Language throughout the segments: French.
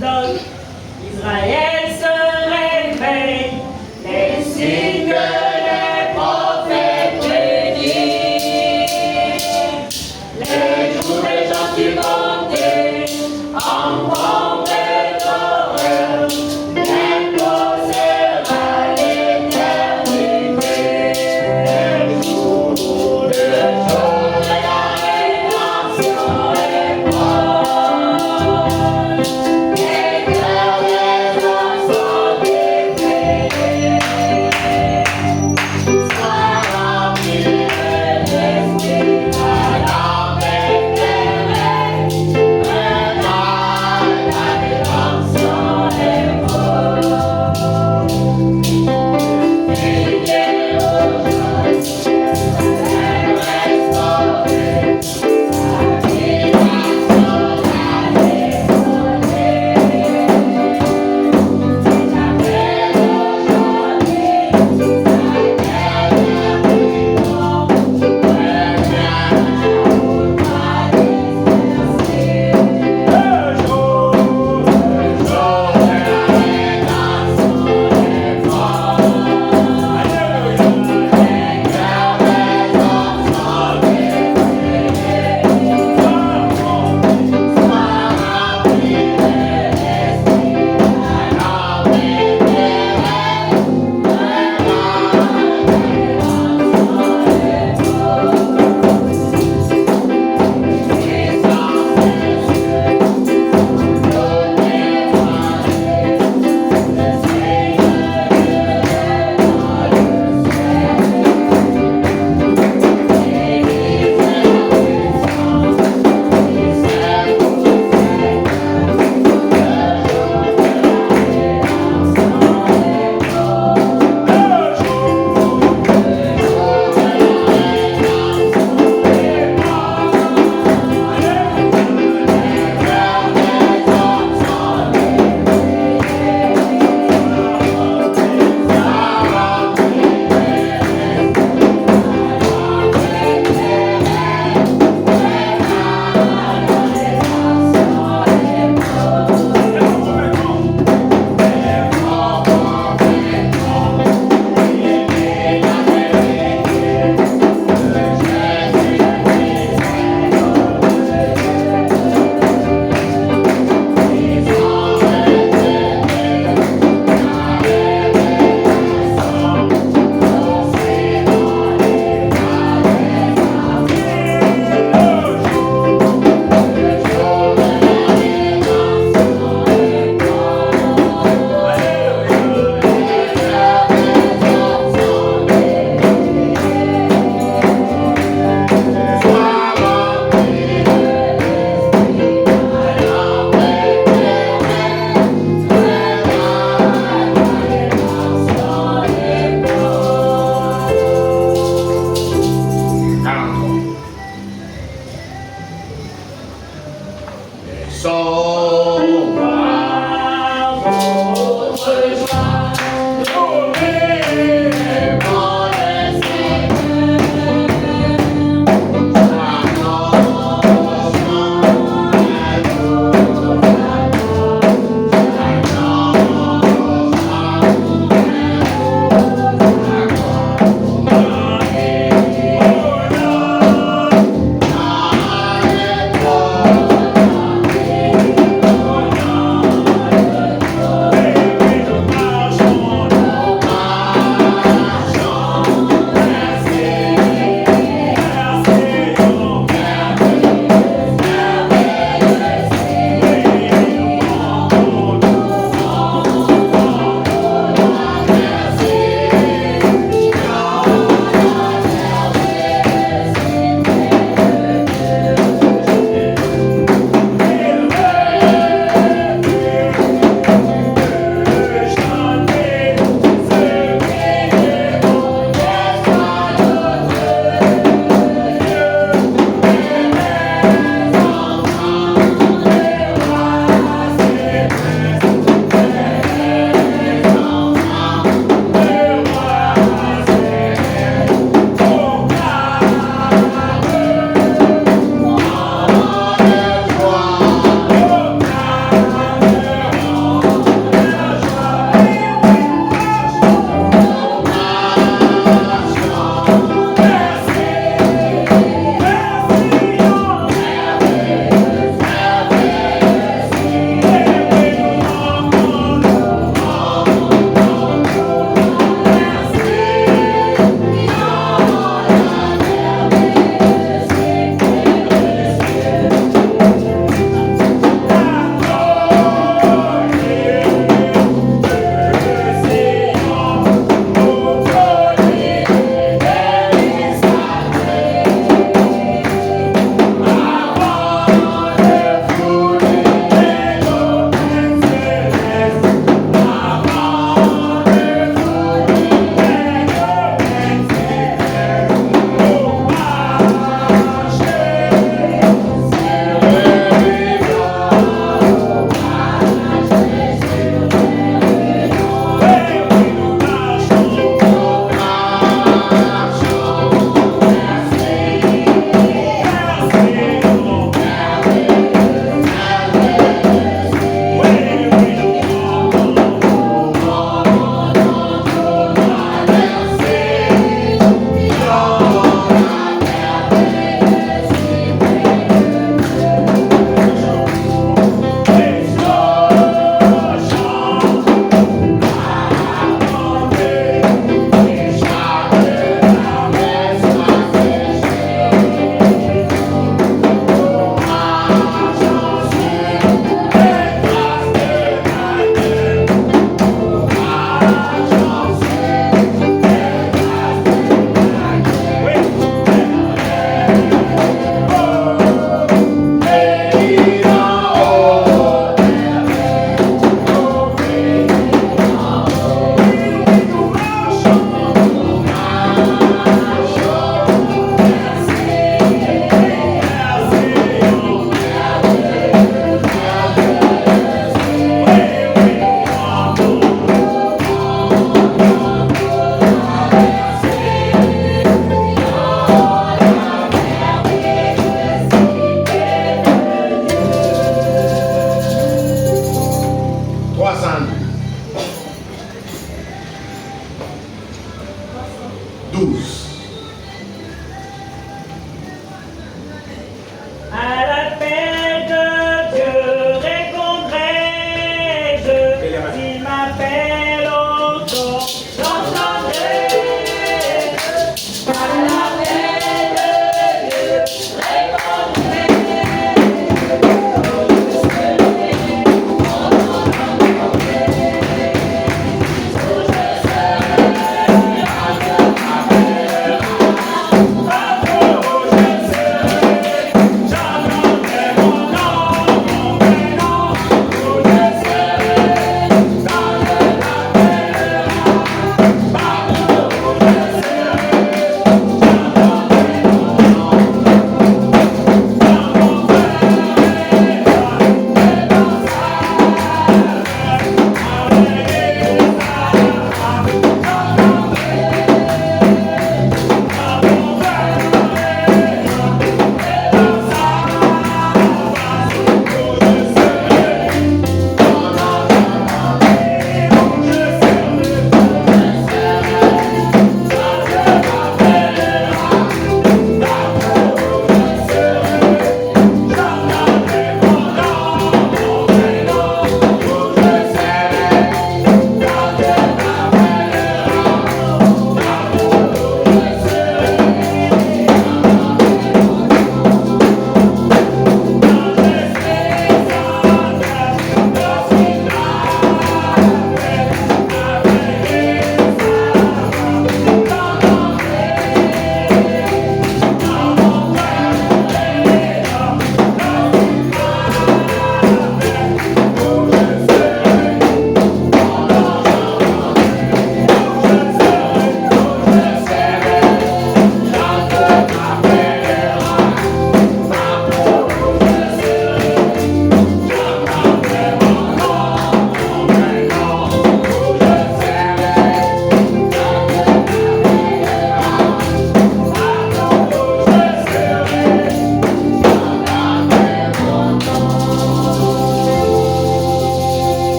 donne. Israël se réveille, les signes que les prophètes prédisent. Les jours déjà supplantés, enfants de l'horreur, imposera l'éternité. Le jour de la rédemption est proche. Les cœurs des enfants défaits soient remplis de l'esprit, la lampe éclairée, regarde la rédemption est proche. Priez aujourd'hui, restaurer la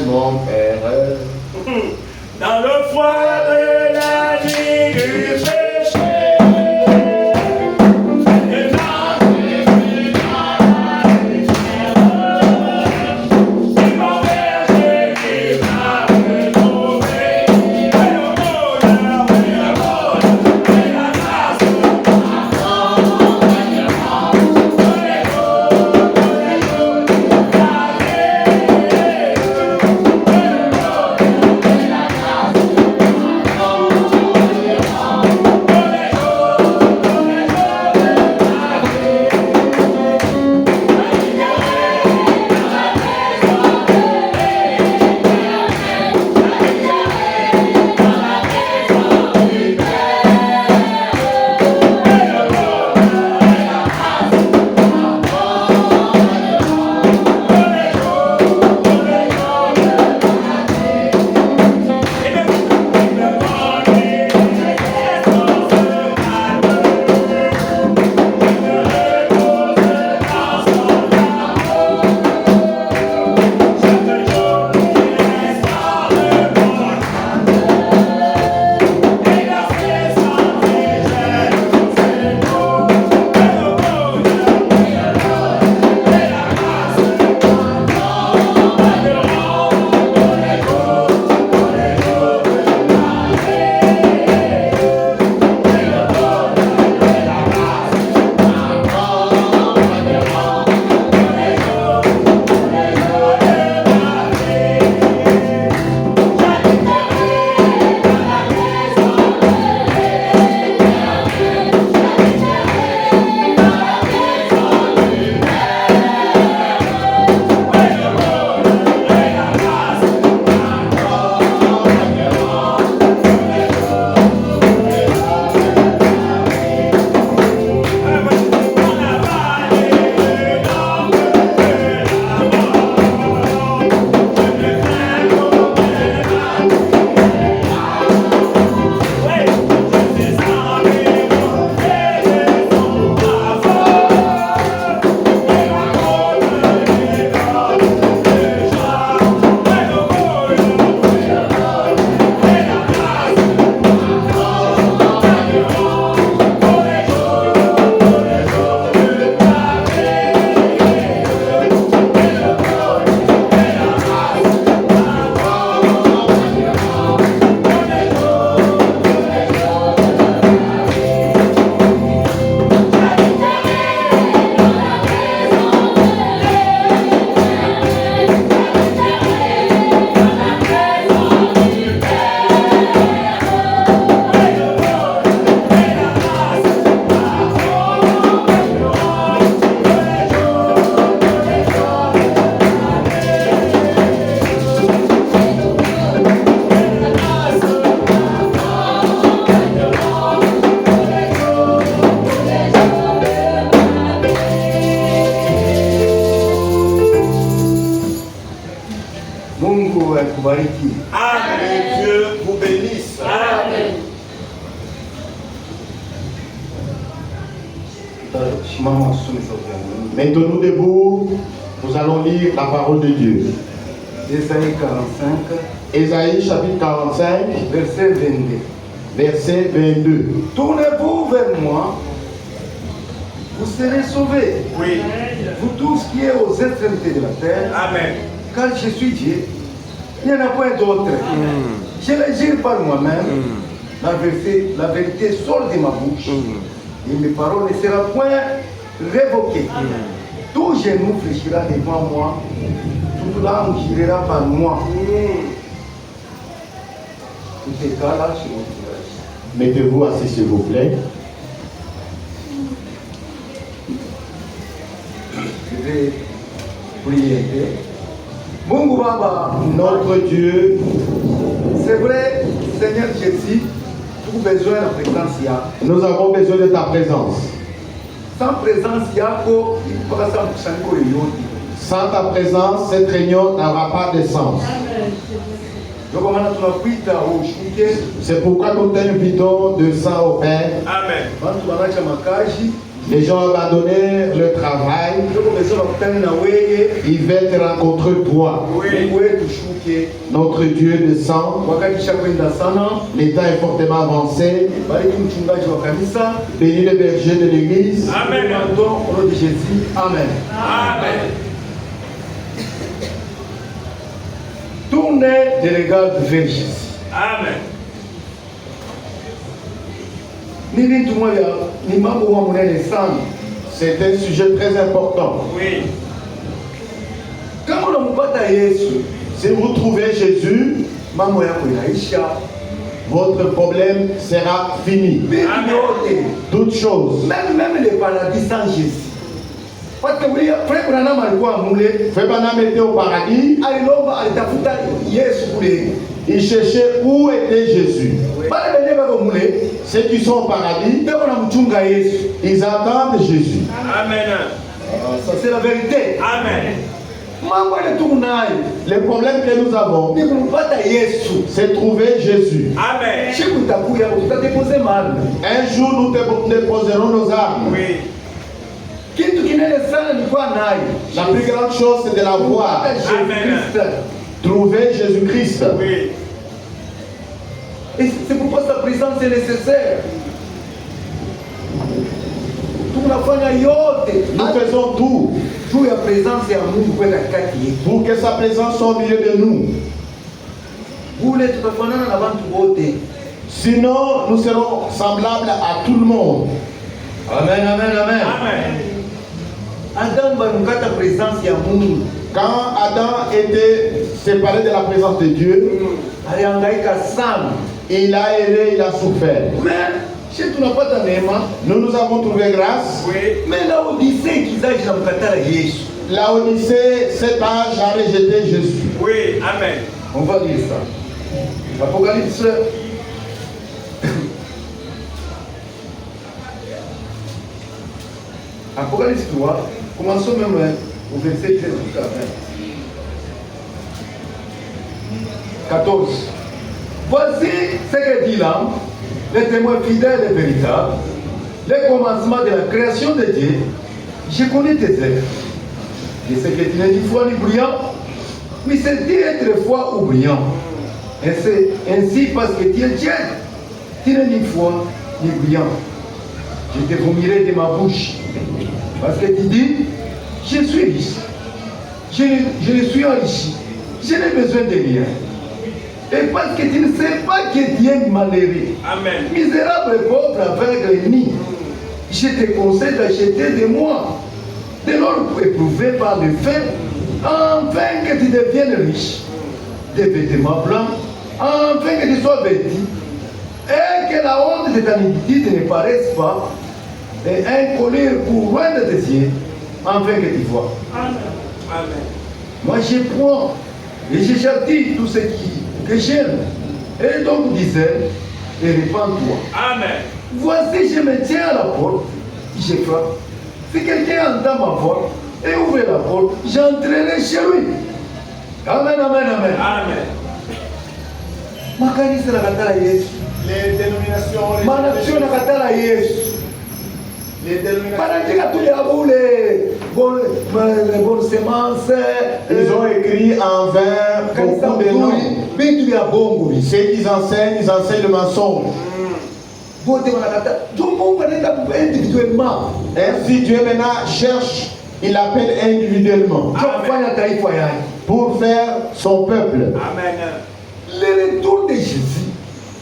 mon Père. Dans le froid de la nuit du péché, et dans la lumière, il m'a bercé, il m'a retrouvé, et le bonheur, et la grâce, Mungu akubariki. Amen. Dieu vous bénisse. Amen. Mettons-nous debout, nous allons lire la parole de Dieu. Ésaïe 45, Ésaïe chapitre 45, verset 22. verset 22. Tournez-vous vers moi, vous serez sauvés, Oui. vous tous qui êtes aux extrémités de la terre, Amen. car je suis Dieu, il n'y en a point d'autre. Je le jure par moi-même, la vérité sort de ma bouche, et mes paroles ne seront point révoquées. Tout genou fléchira devant moi, toute langue girera par moi. Tout est cas là sur mon visage. Mettez-vous assis s'il vous plaît. Je vais prier un peu. Mungu Baba, Notre Dieu, c'est vrai, Seigneur Jésus, tout besoin de la présence il y a. nous avons besoin de ta présence. Sans présence il y a quoi, il faut pas s'en réunion. Sans ta présence, cette réunion n'aura pas de sens. Donc on a tout appris au chouquet. C'est pourquoi nous t'invitons de sang au Père. Amen. Quand on a makaji, Les gens ont abandonné le travail. donc on besoin de Il va te rencontrer toi. Notre Dieu descend. L'état est fortement avancé. Bénis le berger de l'église. Amen. Au nom de Jésus. Amen. Amen. Tournez des regards vers Jésus. Amen. C'est un sujet très important. Oui. Si vous trouvez Jésus, votre problème sera fini. Toutes choses. Même les paradis sans Jésus. Parce que frère Branham alikuwa mule. Frère Branham était au paradis. Alilomba alitafuta Yesu kule. Il cherchait où était Jésus. Ceux qui sont au paradis, ils attendent Jésus. Amen. Ça c'est la vérité. Amen. Le problème que nous avons, c'est trouver Jésus. Amen. Un jour, nous déposerons nos armes. Oui. La plus grande chose, c'est de la voir. Amen. Trouver Jésus-Christ. Oui. Et c'est pourquoi sa présence est nécessaire. Nous faisons tout pour que sa présence soit au milieu de nous. Sinon, nous serons semblables à tout le monde. Amen, amen, amen. Amen. Quand Adam était séparé de la présence de Dieu, il a erré, il a souffert. Nous avons trouvé grâce. Oui. La Odyssée, cet âge a rejeté Jésus. Oui. Amen. On va lire ça. Apocalypse. Apocalypse 3. Commençons même au verset 13 jusqu'à 20. 14. Voici ce que dit l'âme, le témoin fidèle et véritable, le commencement de la création de Dieu. Je connais tes œuvres. Je sais que tu n'es ni froid ni brillant, mais c'est dire être froid ou brillant. Et c'est ainsi parce que tu es tiède, tu n'es ni froid ni brillant. Je te vomirai de ma bouche. Parce que tu dis, je suis riche, je ne suis enrichi, je n'ai besoin de rien. Et parce que tu ne sais pas que tu es malheureux, Amen. misérable, pauvre, aveugle, ni, je te conseille d'acheter de moi, de l'or éprouvé par le feu, afin que tu deviennes riche, des vêtements blancs, afin que tu sois vêtu, et que la honte de ta iniquité ne paraisse pas, et un collier pour loin de tes yeux, afin que tu vois. Amen. Amen. Moi je prends et je châtie tous ceux que j'aime. Et donc disait, et répands-toi. Amen. Voici, je me tiens à la porte, je frappe. Si quelqu'un entend ma voix et ouvre la porte, j'entrerai chez lui. Amen, amen, amen. Amen. Ma kanisa nakatala Yesu. Les dénominations, Manafsio nakatala Yesu. Banandika tous les abous, les bonnes semences. ils ont écrit en vain beaucoup de noms. Ceux qui enseignent, ils enseignent le mensonge. Ainsi, Dieu maintenant cherche, il appelle individuellement pour faire son peuple. Amen. Le retour de Jésus,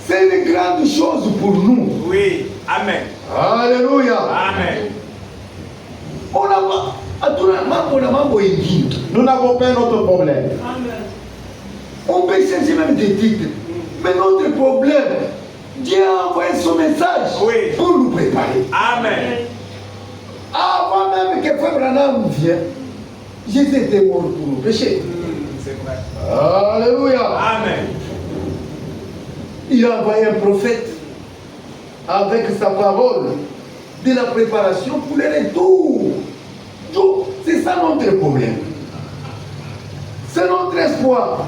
c'est une grande chose pour nous. Oui. Amen. Alléluia. Amen. Nous n'avons pas notre problème. On peut changer même des titres. Mais notre problème, Dieu a envoyé son message Oui. pour nous préparer. Amen. Avant même que Frère Branham vienne, Jésus était mort pour nous pécher. C'est vrai. Alléluia. Amen. Il a envoyé un prophète avec sa parole de la préparation pour le retour. Donc, c'est ça notre problème. C'est notre espoir.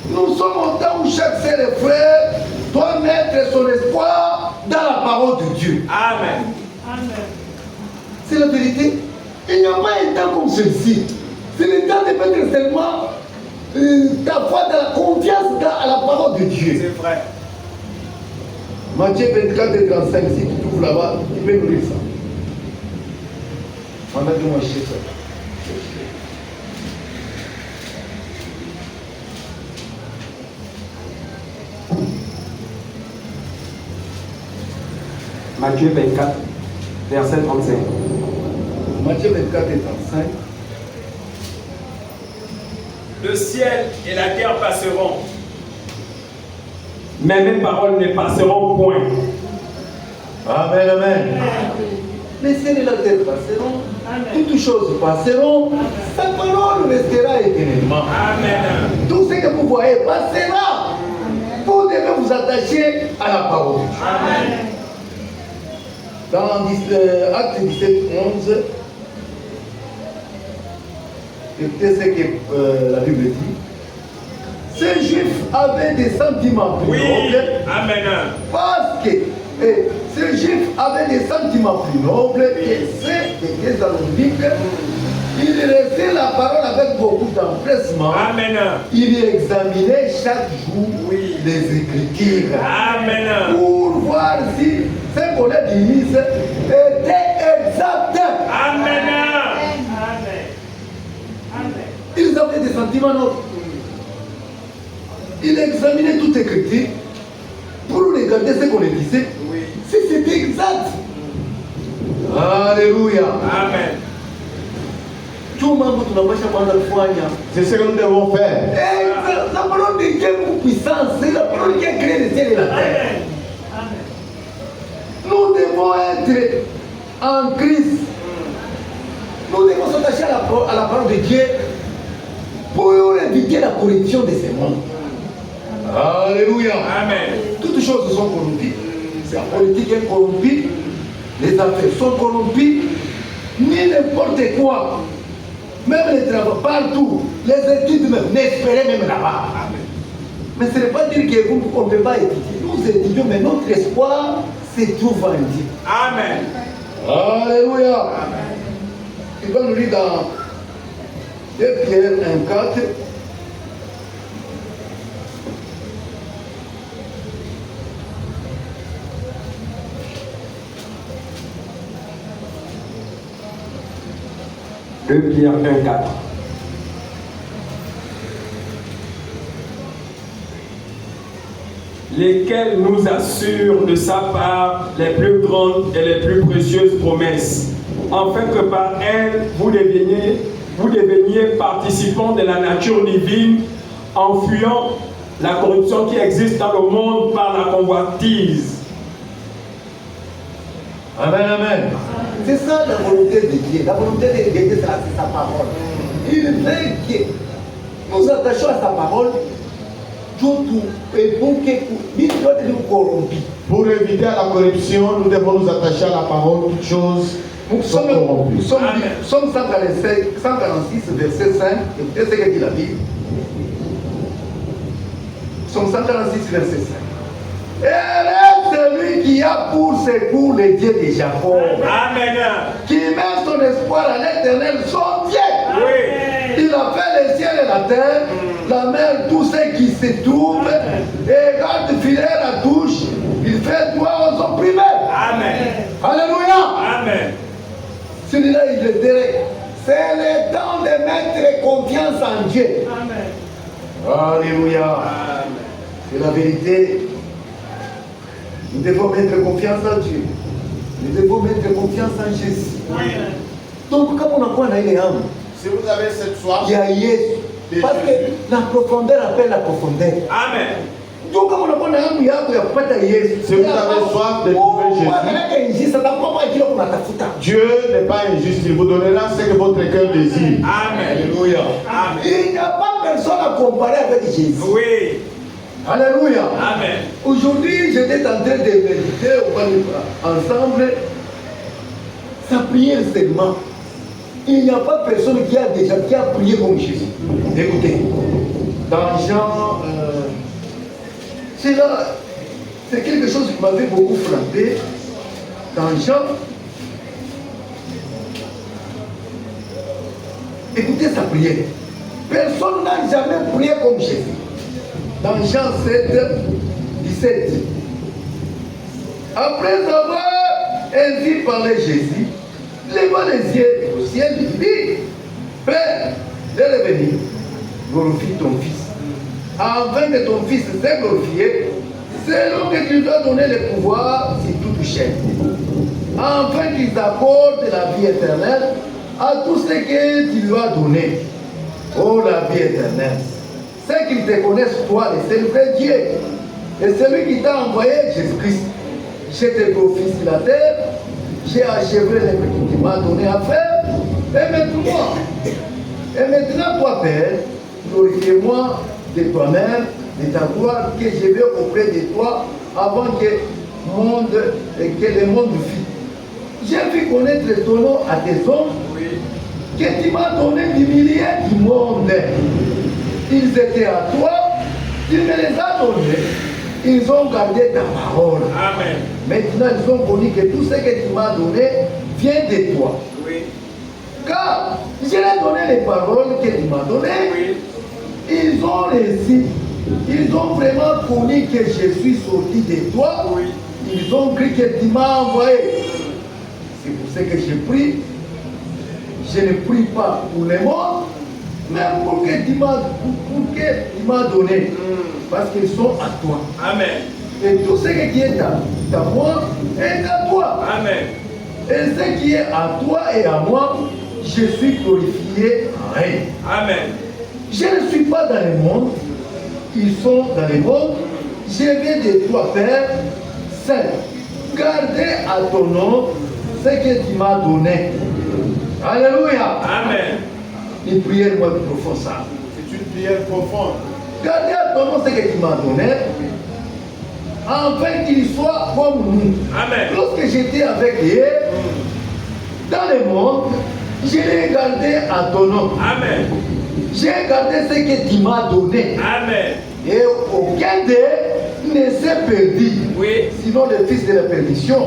Nous sommes au temps où chaque frère et frère doit mettre son espoir dans la parole de Dieu. Amen. C'est la vérité. Il n'y a pas un temps comme ceci, c'est le temps de mettre seulement ta foi dans la confiance à la parole de Dieu. C'est vrai. Matthieu 24 et 35, si tu trouves là-bas, tu peux nous lire ça. Pendant que moi je sais ça. Matthieu 24, verset 35. Matthieu 24 et 35. Le ciel et la terre passeront, Mais mes paroles ne passeront point. Amen, amen. Les ciels et la terre passeront, toutes choses passeront, sa parole restera éternellement. Amen. Tout ce que vous voyez passera. Vous devez vous attacher à la parole de Dieu. Amen. Dans Acte 17, 11, écoutez ce que la Bible dit. Ces Juifs avaient des sentiments plus Oui. nobles Amen. parce que ces Juifs avaient des sentiments plus nobles que ceux des Thessaloniciens. Ils laissaient la parole avec beaucoup d'empressement. Amen. Ils examinaient chaque jour Oui. les Écritures Amen. pour voir si ce qu'on a dit était exact. Amen. Ils avaient des sentiments nobles. Ils examinaient toute écriture pour regarder ce qu'on disait, Oui. si c'était exact. Alléluia. Amen. Tout le monde tunapasha kwanza kufanya. C'est ce que nous devons faire. La parole de Dieu est beaucoup puissante. C'est la parole qui a créé le ciel et la terre. Nous devons être en Christ. Nous devons s'attacher à la parole de Dieu pour éviter la corruption de ce monde. Alléluia. Amen. Toutes choses sont corrompues. La politique est corrompue. Les affaires sont corrompues. Ni n'importe quoi. Même les travaux, partout. Les études même. N'espérez même là-bas. Mais ce n'est pas dire qu'on ne peut pas étudier. Nous étudions, mais notre espoir se trouve en Dieu. Amen. Alléluia. Il va nous lire dans 2 Pierre 1, 4. De Pierre 1, 4. Lesquels nous assurent de sa part les plus grandes et les plus précieuses promesses, afin que par elles vous deveniez participants de la nature divine, en fuyant la corruption qui existe dans le monde par la convoitise. Amen, amen. C'est ça la volonté de Dieu. La volonté de Dieu, c'est sa parole. Il veut que nous attachions à sa parole. Pour éviter la corruption, nous devons nous attacher à la parole. Toutes choses sont corrompues. Psaume 146, verset 5. Écoutez ce que dit la Bible. Psaume 146, verset 5. Elle est celui qui a pour secours les dieux de Jacob. Amen. Qui met son espoir à l'éternel, son Dieu. Oui. Il a fait le ciel et la terre, la mer, tout ce qui se trouve, et garde filaire à touche, il fait droit aux opprimés. Amen. Alléluia. Amen. Celui-là, il le dirait. C'est le temps de mettre confiance en Dieu. Amen. Alléluia. Amen. C'est la vérité. Nous devons mettre confiance en Dieu. Nous devons mettre confiance en Jésus. Oui. Donc, comme on a quoi dans les âmes, Si vous avez cette soif, il y a Jésus. Parce que la profondeur appelle la profondeur. Amen. Donc, comme on a quoi dans l'âme, il y a pas Jésus. Si vous avez soif de trouver Jésus, Dieu n'est pas injuste. Il vous donnera ce que votre cœur désire. Amen. Alléluia. Amen. Il n'y a pas personne à comparer avec Jésus. Oui. Alléluia. Amen. Aujourd'hui, j'étais en train de méditer ensemble sa prière seulement. Il n'y a pas personne qui a prié comme Jésus. Écoutez, dans Jean, c'est quelque chose qui m'avait beaucoup frappé. Dans Jean, Écoutez sa prière. Personne n'a jamais prié comme Jésus. Dans Jean 7, 17. Après avoir ainsi parlé Jésus, levant les yeux au ciel, il dit, Père, de revenir, glorifie ton Fils, afin que ton Fils soit glorifié, selon que tu dois donner le pouvoir sur toute chair, afin qu'il t'accorde la vie éternelle à tout ce que tu lui as donné. Oh, la vie éternelle, c'est qu'ils te connaissent, toi, le seul vrai Dieu, et celui qui t'a envoyé, Jésus-Christ. Je te glorifie sur la terre, j'ai achevé le que tu m'as donné à faire, et maintenant, toi, Père, glorifie-moi de toi-même, de ta gloire, que je vais auprès de toi avant que le monde fît. J'ai vu connaître ton nom à tes hommes, que tu m'as donné d'humilier du monde. Ils étaient à toi, tu me les as donnés, ils ont gardé ta parole. Amen. Maintenant, ils ont connu que tout ce que tu m'as donné vient de toi. Oui. Car je leur ai donné les paroles que tu m'as données. Oui. Ils ont réussi. Ils ont vraiment connu que je suis sorti de toi. Oui. Ils ont cru que tu m'as envoyé. C'est pour ça que je prie. Je ne prie pas pour le monde, mais pour que tu m'as donné. Parce qu'ils sont à toi. Amen. Et tout ce qui est à moi est à toi. Amen. Et ce qui est à toi et à moi, je suis glorifié en rien. Amen. Je ne suis pas dans le monde, ils sont dans le monde. Je viens de toi, Père, Saint. Gardez à ton nom ce que tu m'as donné. Alléluia. Amen. Une prière moi profonde ça. C'est une prière profonde. Gardez à ton nom ce que tu m'as donné, afin qu'il soit comme nous. Amen. Lorsque j'étais avec eux, dans le monde, je l'ai gardé à ton nom. Amen. J'ai gardé ce que tu m'as donné. Amen. Et aucun d'eux ne s'est perdu. Oui. Sinon le fils de la perdition,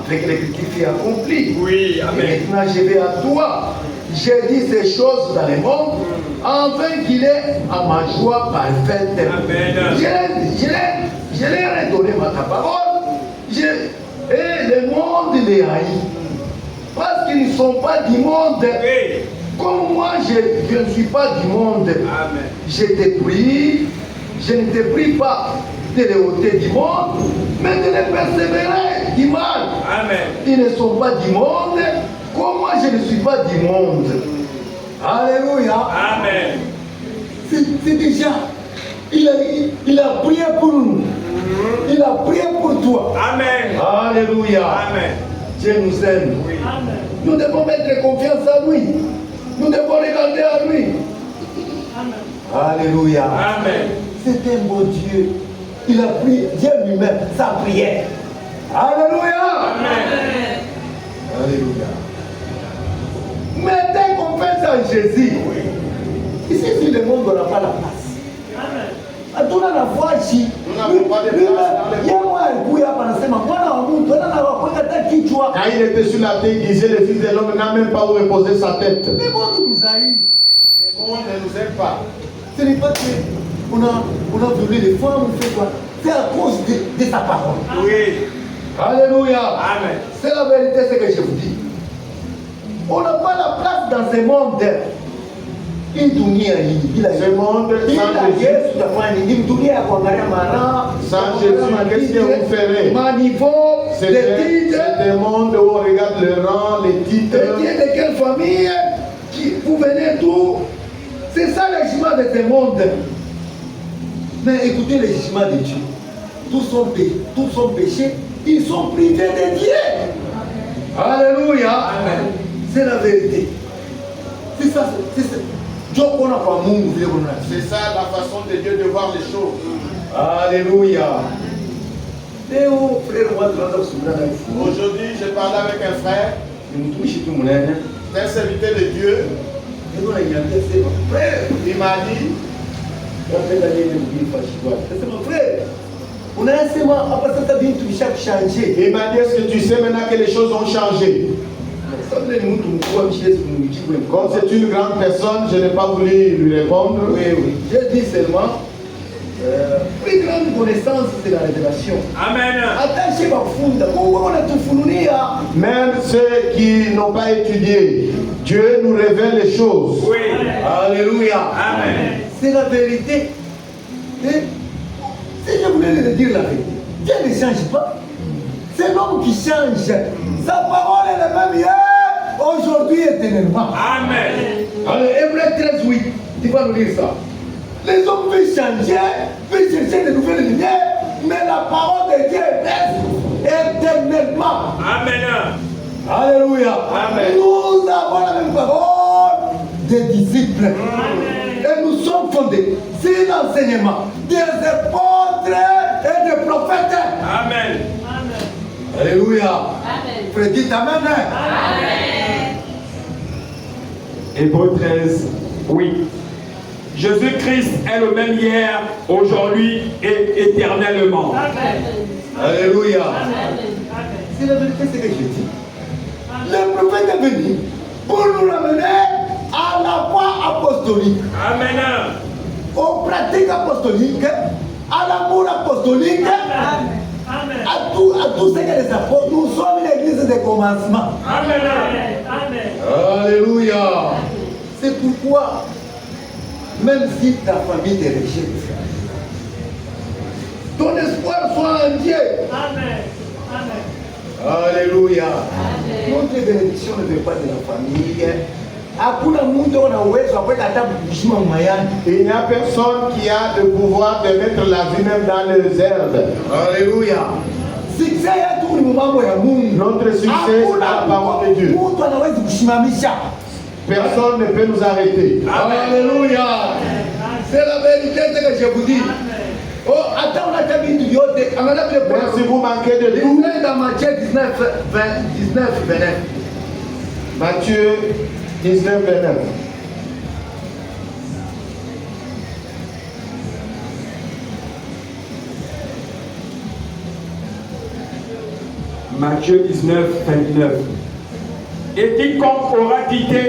avec l'écriture qui est accomplie. Oui. Amen. Et maintenant je vais à toi. J'ai dit ces choses dans le monde, afin qu'il ait à ma joie parfaite. Amen. Je leur ai donné ta parole. Et le monde les haït. Parce qu'ils ne sont pas du monde. Oui. Comme moi, je ne suis pas du monde. Amen. Je te prie, je ne te prie pas de les ôter du monde, mais de les persévérer du mal. Amen. Ils ne sont pas du monde, comme moi je ne suis pas du monde. Alléluia. Amen. C'est déjà, il a prié pour nous. Il a prié pour toi. Amen. Alléluia. Amen. Dieu nous aime. Oui. Nous devons mettre confiance à lui. Nous devons regarder à lui. Alléluia. Amen. C'est un bon Dieu. Il a pris Dieu lui-même sa prière. Alléluia. Amen. Alléluia. Mettez confiance en Jésus. Ici, si le monde n'aura pas la place. Amen. Nous n'avons pas de place Quand il était sur la terre, il disait le Fils de l'homme n'a même pas où reposer sa tête. Le monde nous haït. Le monde ne nous aime pas. Ce n'est pas qu'on a violé les femmes, on fait quoi? C'est à cause de sa parole. Oui. Alléluia. Amen. C'est la vérité, ce que je vous dis. On n'a pas la place dans ce monde. Ce monde sans Jésus, qu'est-ce que vous ferez? C'est un monde où on regarde le rang, les titres. De quelle famille vous venez d'où? C'est ça le jugement de ce monde. Mais écoutez le jugement de Dieu. Tous sont péchés, ils sont privés de Dieu. Alléluia. Amen. C'est la vérité. C'est ça. C'est ça. C'est ça la façon de Dieu de voir les choses. Alléluia. Aujourd'hui, je parlais avec un frère, un serviteur de Dieu. Il m'a dit, c'est mon frère. On a un sément, après ça, tu chaque changer. il m'a dit, est-ce que tu sais maintenant que les choses ont changé? Comme c'est une grande personne, je n'ai pas voulu lui répondre. Oui, oui. Je dis seulement, plus grande connaissance, c'est la révélation. Amen. Attachez ma funda. Même ceux qui n'ont pas étudié, Dieu nous révèle les choses. Oui. Alléluia. Amen. C'est la vérité. Et si je voulais le dire la vérité, Dieu ne change pas. C'est l'homme qui change. Sa parole est la même hier, aujourd'hui et éternellement. Amen. Alors, Hébreux 13, 8, tu vas nous dire ça. Les hommes veulent changer, veulent chercher de nouvelles lumières, mais la parole de Dieu reste éternellement. Amen. Alléluia. Amen. Nous avons la même parole des disciples. Amen. Et nous sommes fondés sur l'enseignement des apôtres et des prophètes. Amen. Alléluia. Amen. Frère, dites Amen. Amen. Hébreux 13, oui. Jésus-Christ est le même hier, aujourd'hui et éternellement. Amen. Alléluia. Amen. C'est la vérité, ce que je dis. Le prophète est venu pour nous ramener à la foi apostolique, Amen. aux pratiques apostoliques, à l'amour apostolique, à tout ce que les apôtres. Nous sommes l'église de commencement. Amen. Alléluia. C'est pourquoi, même si ta famille te rejette, ton espoir soit en Dieu. Alléluia. Notre bénédiction ne vient pas de la famille. Il n'y a personne qui a le pouvoir de mettre la vie même dans les herbes. Alléluia. Notre succès, c'est la parole de Dieu. Personne ne peut nous arrêter. Alléluia. C'est la vérité que je vous dis. Oh, attends, on a terminé. Même si vous manquez de tout, dans Matthieu 19, 29. Matthieu 19, 29. Matthieu 19, 29. Et quiconque aura quitté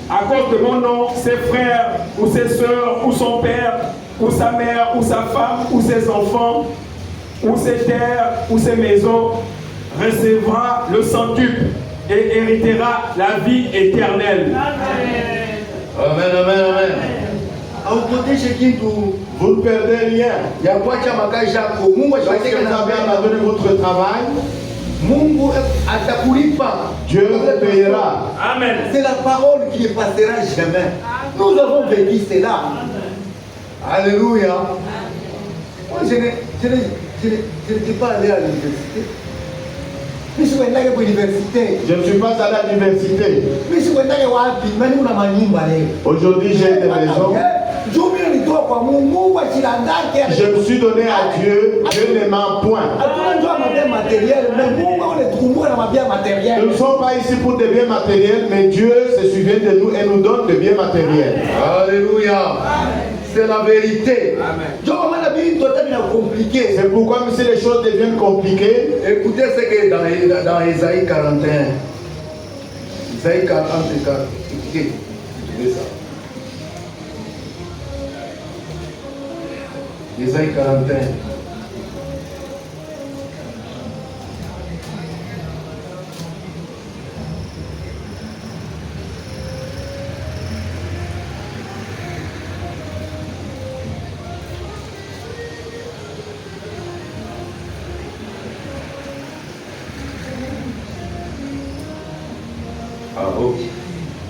à cause de mon nom ses frères ou ses sœurs ou son père ou sa mère ou sa femme ou ses enfants ou ses terres ou ses maisons recevra le centuple et héritera la vie éternelle. Amen, amen, amen. Vous ne perdez rien. Parce que vous avez abandonné votre travail. Dieu vous payera. Amen. C'est la parole qui ne passera jamais. Nous avons vécu cela. Alléluia. Moi, je n'étais pas allé à l'université. Je ne suis pas allé à l'université. Aujourd'hui, j'ai des maisons. Je me suis donné à Dieu. Dieu ne ment point. Nous ne sommes pas ici pour des biens matériels, mais Dieu se souvient de nous et nous donne des biens matériels. Alléluia. C'est la vérité. C'est pourquoi, même si les choses deviennent compliquées, écoutez ce que dans Isaïe 41. Isaïe 41. Écoutez ça. Isaïe 41.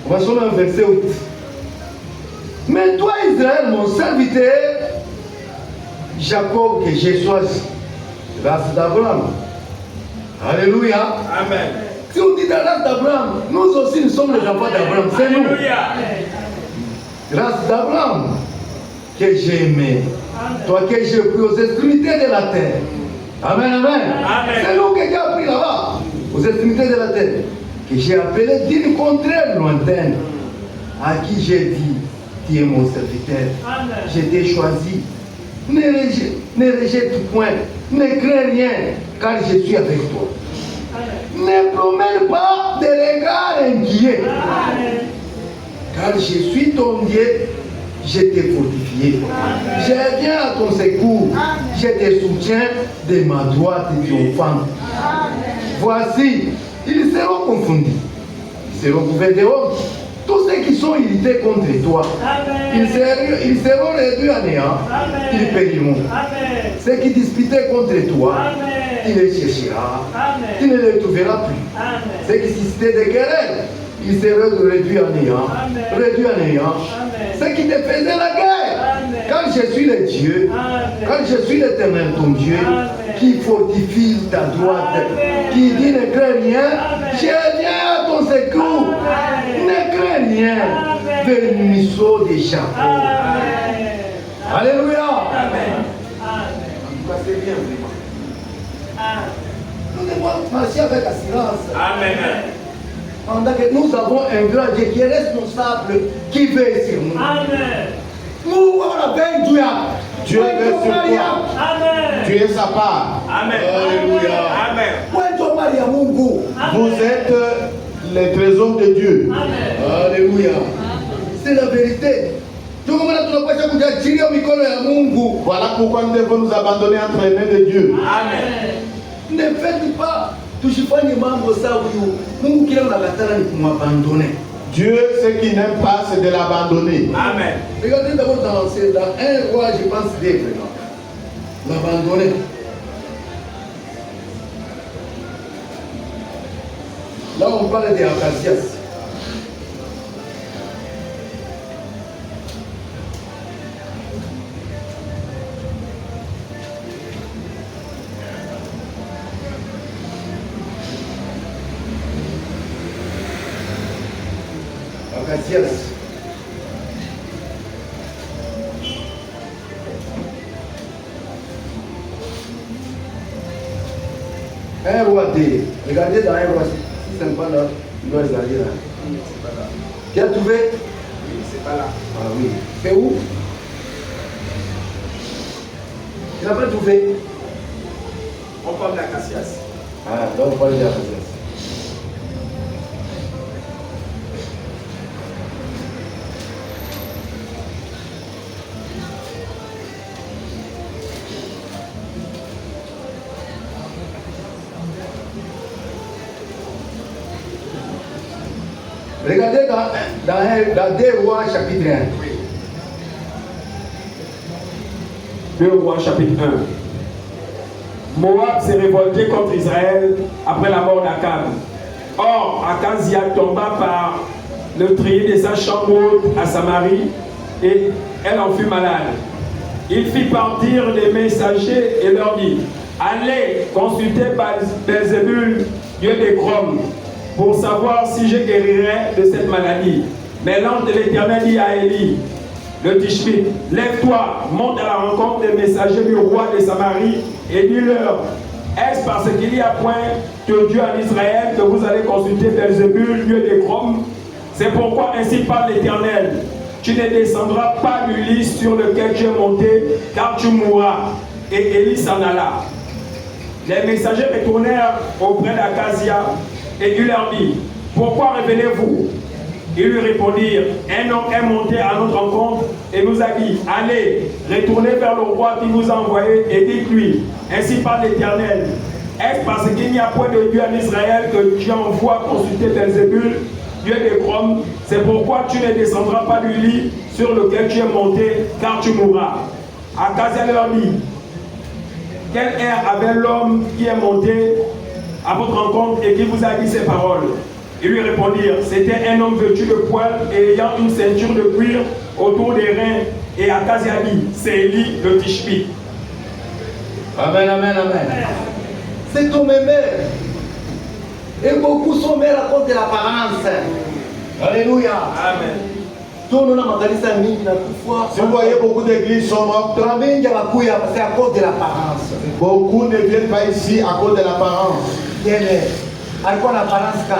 Commençons dans le verset 8. Mais toi, Israël, mon serviteur, Jacob, que j'ai choisi, race d'Abraham. Alléluia. Amen. Si on dit la race d'Abraham, nous aussi nous sommes les enfants d'Abraham. C'est nous. Alléluia. Race d'Abraham, que j'ai aimé. Toi que j'ai pris aux extrémités de la terre. Amen, amen. Amen. C'est nous que j'ai appris là-bas, aux extrémités de la terre. Que j'ai appelé d'une contraire lointaine, à qui j'ai dit, tu es mon serviteur, je t'ai choisi, ne rejette point, ne crains rien, car je suis avec toi. Ne promène pas de regard inquiet. Car je suis ton Dieu, je t'ai fortifié. Je viens à ton secours. Je te soutiens de ma droite triomphante. Voici, ils seront confondus. Ils seront couverts de honte. Tous ceux qui sont irrités contre toi, ils seront réduits à néant. Ils périront. Ceux qui disputaient contre toi, il les cherchera. Il ne les trouvera plus. Ceux qui suscitaient des querelles, ils seront réduits à néant. Réduits à néant. Ceux qui te faisaient la guerre, quand je suis le Dieu, quand je suis l'Éternel ton Dieu, qui fortifie ta droite, qui dit ne crains rien, je viens à ton secours. Ne crains rien, vermisseau des chapeaux. Alléluia. Amen. C'est bien, vraiment. Nous devons marcher avec assurance. Amen. Pendant que nous avons un grand Dieu qui est responsable, qui veille sur nous. Amen. Nous, on appelle Dieu. Dieu veille sur toi. Amen. Tu es sa part. Amen. Alléluia. Amen. Vous êtes les trésors de Dieu. Amen. Alléluia. C'est la vérité. Voilà pourquoi nous devons nous abandonner entre les mains de Dieu. Amen. Ne faites pas. Tushifanye mambo sawa huyu. Mungu kila unakatala ni kumabandone. Dieu, ce qu'il n'aime pas, c'est de l'abandonner. Amen. Regardez d'abord dans un roi, je pense, des vraiment. L'abandonner. Là, on parle des Acacias. Acacias. Un roi D. Regardez dans un roi, si c'est pas là, il doit aller là. Tu as trouvé? Oui, c'est pas là. Ah oui. C'est où? Tu n'as pas trouvé? On parle d'Acacias. Ah, donc on parle d'Acacias. Regardez dans 2 Rois chapitre 1. 2 Rois chapitre 1. Moab s'est révolté contre Israël après la mort d'Akab. Or, Akazia tomba par le treillis de sa chambre haute à Samarie et elle en fut malade. Il fit partir les messagers et leur dit: allez consulter Belzébul, dieu des Groms, pour savoir si je guérirai de cette maladie. Mais l'ange de l'Éternel dit à Élie, le Tishbite: lève-toi, monte à la rencontre des messagers du roi de Samarie et dis-leur: est-ce parce qu'il n'y a point de Dieu en Israël que vous allez consulter Belzébul, dieu des Groms? C'est pourquoi ainsi parle l'Éternel: tu ne descendras pas du lit sur lequel tu es monté, car tu mourras. Et Élie s'en alla. Les messagers retournèrent auprès d'Akazia et il leur dit: pourquoi revenez-vous? Ils lui répondirent: un homme est monté à notre rencontre et nous a dit: allez, retournez vers le roi qui vous a envoyé et dites-lui: ainsi parle l'Éternel, est-ce parce qu'il n'y a point de Dieu en Israël que tu envoies consulter Belzébul, dieu des Groms? C'est pourquoi tu ne descendras pas du lit sur lequel tu es monté, car tu mourras. Akazia leur dit: quel air avait l'homme qui est monté à votre rencontre et qui vous a dit ces paroles? Ils lui répondirent: c'était un homme vêtu de poil et ayant une ceinture de cuir autour des reins. Et Akazia dit: c'est Élie le Tishbite. Amen, amen, amen. C'est ton mémé. Et beaucoup sont mères à cause de l'apparence. Alléluia. Amen. Si vous voyez, beaucoup d'églises sont mortes. c'est à cause de l'apparence. Beaucoup ne viennent pas ici à cause de l'apparence. À quoi l'apparence quand?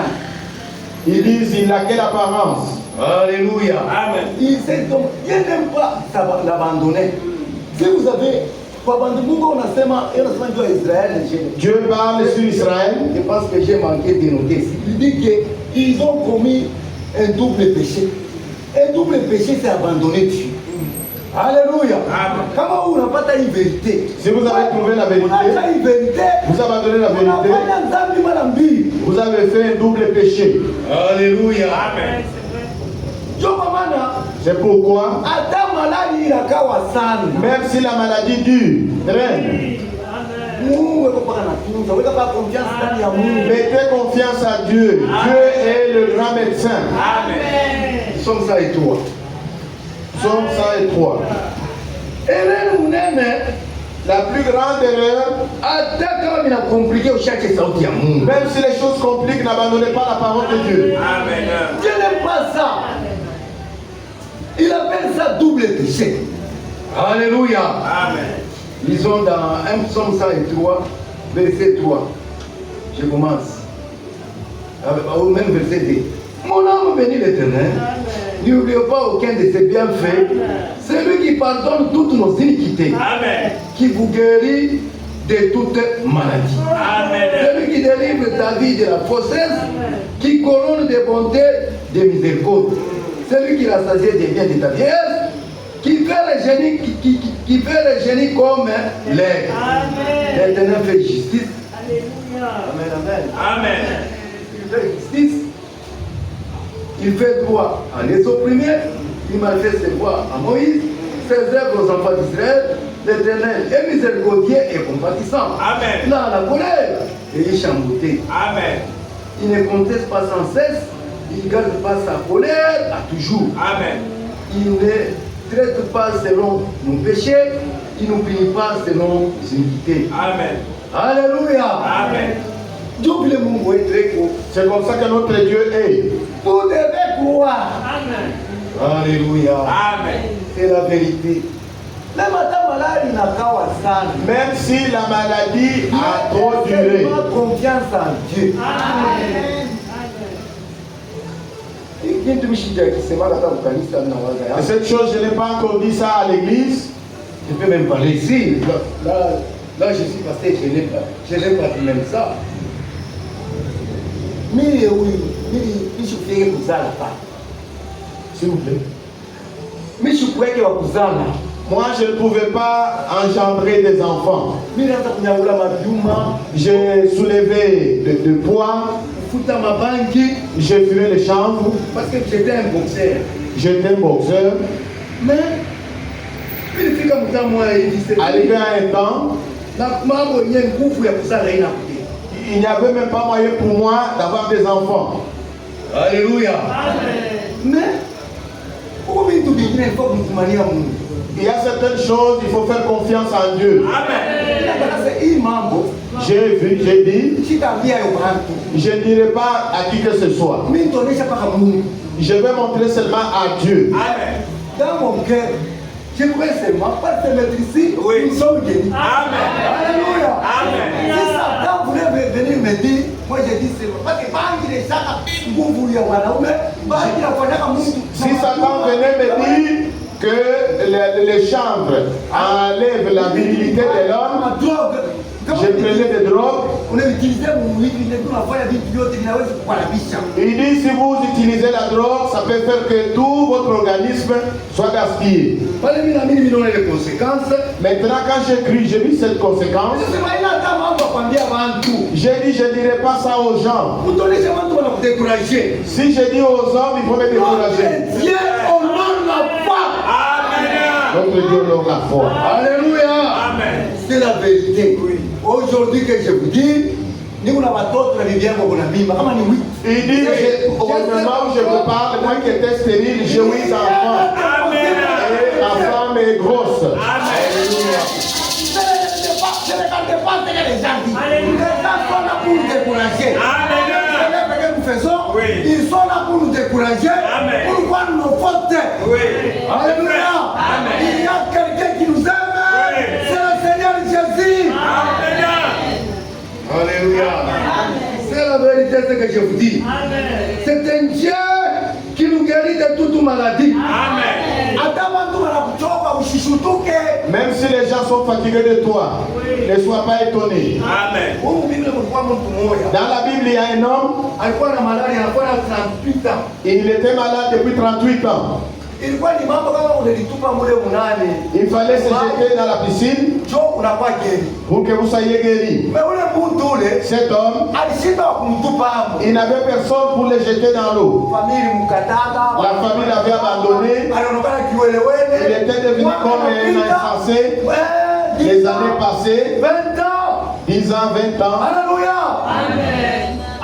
Ils disent: il a quelle apparence? Alléluia. Amen. Dieu n'aime pas l'abandonner. Si vous avez Dieu parle sur Israël. Je pense que j'ai manqué de noter. Il dit qu'ils ont commis un double péché. Un double péché, c'est abandonner Dieu. Alléluia. Comment vous n'avez pas une vérité? Si vous avez trouvé la vérité, vous abandonnez la vérité, vous avez fait un double péché. Alléluia. Amen. C'est pourquoi, même si la maladie dure, traîne, mettez confiance à Dieu. Dieu est le grand médecin. Amen. Somme ça et toi. Somme 103. La plus grande erreur, même si les choses compliquent, n'abandonnez pas la parole de Dieu. Amen. Dieu n'aime pas ça. Il appelle ça double péché. Alléluia. Amen. Lisons dans 1 Psaume 103, verset 3. Je commence. Au même verset 2. Mon âme bénit l'Éternel. N'oubliez pas aucun de ses bienfaits. C'est lui qui pardonne toutes nos iniquités. Amen. Qui vous guérit de toute maladie. Amen. C'est lui qui délivre ta vie de la fausseté, qui couronne de bonté, de miséricorde. C'est lui qui rassasie des biens de ta vieillesse, qui fait le génie, qui fait le génie comme l'aigle. L'Éternel fait justice. Alléluia. Amen, amen. Amen. Il fait justice. Il fait droit à les opprimés. Il manifeste ses voies à Moïse, ses œuvres aux enfants d'Israël. L'Éternel est miséricordieux et compatissant. Amen. Dans la colère, et il chambouté. Amen. Il ne conteste pas sans cesse. Il ne garde pas sa colère à toujours. Amen. Il ne traite pas selon nos péchés. Il ne punit pas selon nos iniquités. Amen. Alléluia. Amen. J'oublie mon mot très court. C'est comme ça que notre Dieu est. Vous devez croire. Amen. Alléluia. Amen. C'est la vérité. Même si la maladie a trop duré. Confiance en Dieu. Amen. Et cette chose, je n'ai pas encore dit ça à l'église. Je peux même parler ici. Là, je suis pasteur, je n'ai pas dit même ça. Mais oui, je fais vous là. S'il vous plaît. Mais je croyais que vous là. Moi, je ne pouvais pas engendrer des enfants. J'ai soulevé de poids. J'ai fumé les chanvres. Parce que j'étais un boxeur. J'étais un boxeur. Mais, arrivé à un temps, il n'y avait même pas moyen pour moi d'avoir des enfants. Alléluia. Mais, il y a certaines choses, il faut faire confiance en Dieu. Amen. J'ai vu, j'ai dit, je ne dirai pas à qui que ce soit. Je vais montrer seulement à Dieu. Amen. Dans mon cœur, je crois seulement par ce maître ici, Oui. nous sommes guéris. Amen. Alléluia. Amen. Si Satan voulait venir me dire, moi je dis c'est parce que Si Satan venait me dire que les chanvres enlèvent la virilité de l'homme, je prenais des drogues. Il dit si vous utilisez la drogue, ça peut faire que tout votre organisme soit gaspillé. Maintenant, quand j'écris, j'ai vu cette conséquence. J'ai dit, je ne dirai pas ça aux gens. Si je dis aux hommes, il faut me décourager. Dieu honore la foi. Notre Dieu honore la foi. Alléluia. Amen. C'est la vérité. Aujourd'hui que je vous dis, il dit, au moment où je vous parle, moi qui étais stérile, je jouis enfant. Et la femme est grosse. Alléluia. Je ne regarde pas ce que les gens disent. Les gens sont là pour nous décourager. Alléluia. Ce que nous faisons, Oui. ils sont là pour nous décourager, Amen. pour voir nos fautes. Oui. Alléluia. Amen. Il y a quelqu'un qui nous aime. Oui. C'est le Seigneur Jésus. Amen. Alléluia. C'est la vérité ce que je vous dis. C'est un Dieu qui nous guérit de toute maladie. Amen. Hata watu wanakuchoka Même si les gens sont fatigués de toi, ne sois pas étonné. Amen. Dans la Bible, il y a un homme, il était malade depuis 38 ans. Il fallait se jeter dans la piscine pour que vous soyez guéri. Cet homme, il n'avait personne pour le jeter dans l'eau. La famille l'avait abandonné. Il était devenu comme un insensé. Les années passées, 10 ans, 20 ans. Alléluia.